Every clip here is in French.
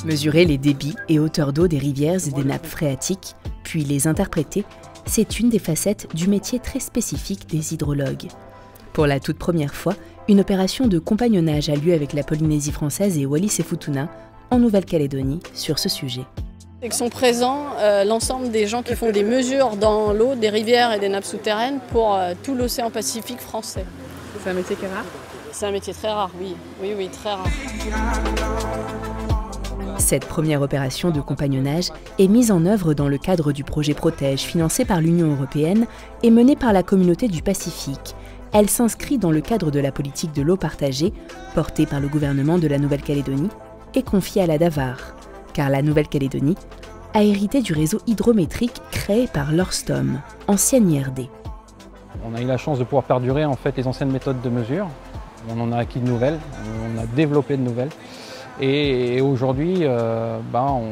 Mesurer les débits et hauteurs d'eau des rivières et des nappes phréatiques, puis les interpréter, c'est une des facettes du métier très spécifique des hydrologues. Pour la toute première fois, une opération de compagnonnage a lieu avec la Polynésie française et Wallis-et-Futuna, en Nouvelle-Calédonie, sur ce sujet. Ils sont présents l'ensemble des gens qui font des mesures dans l'eau, des rivières et des nappes souterraines pour tout l'océan Pacifique français. C'est un métier qui est rare? C'est un métier très rare, oui. Oui, très rare. Cette première opération de compagnonnage est mise en œuvre dans le cadre du projet Protège, financé par l'Union européenne et mené par la communauté du Pacifique. Elle s'inscrit dans le cadre de la politique de l'eau partagée, portée par le gouvernement de la Nouvelle-Calédonie et confiée à la DAVAR, car la Nouvelle-Calédonie a hérité du réseau hydrométrique créé par l'Orstom, ancienne IRD. On a eu la chance de pouvoir perdurer en fait les anciennes méthodes de mesure. On en a acquis de nouvelles, on a développé de nouvelles. Et aujourd'hui, on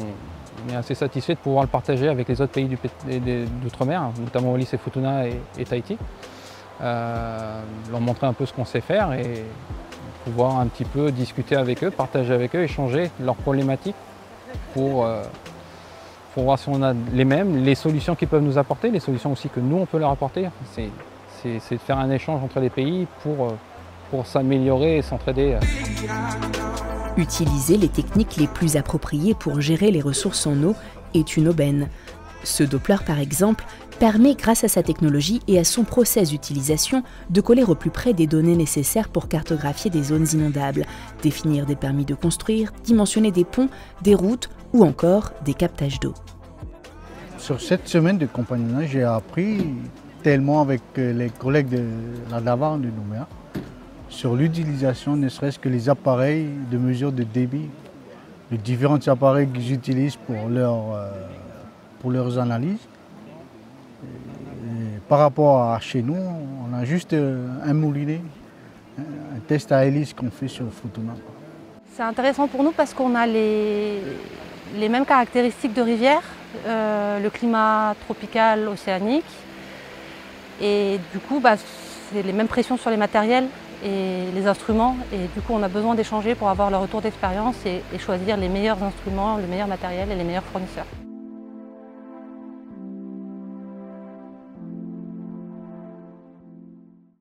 est assez satisfait de pouvoir le partager avec les autres pays d'outre-mer, notamment Wallis-et-Futuna et Tahiti. Leur montrer un peu ce qu'on sait faire et pouvoir un petit peu discuter avec eux, partager avec eux, échanger leurs problématiques pour voir si on a les solutions qu'ils peuvent nous apporter, les solutions aussi que nous on peut leur apporter. C'est de faire un échange entre les pays pour s'améliorer et s'entraider. Utiliser les techniques les plus appropriées pour gérer les ressources en eau est une aubaine. Ce Doppler, par exemple, permet, grâce à sa technologie et à son process d'utilisation, de coller au plus près des données nécessaires pour cartographier des zones inondables, définir des permis de construire, dimensionner des ponts, des routes ou encore des captages d'eau. Sur cette semaine de compagnonnage, j'ai appris tellement avec les collègues de la DAVAR de Nouméa sur l'utilisation, ne serait-ce que les appareils de mesure de débit, les différents appareils qu'ils utilisent pour leurs analyses. Et par rapport à chez nous, on a juste un moulinet, un test à hélice qu'on fait sur Futuna. C'est intéressant pour nous parce qu'on a les mêmes caractéristiques de rivière, le climat tropical océanique, et du coup c'est les mêmes pressions sur les matériels et les instruments, et du coup on a besoin d'échanger pour avoir le retour d'expérience et choisir les meilleurs instruments, le meilleur matériel et les meilleurs fournisseurs.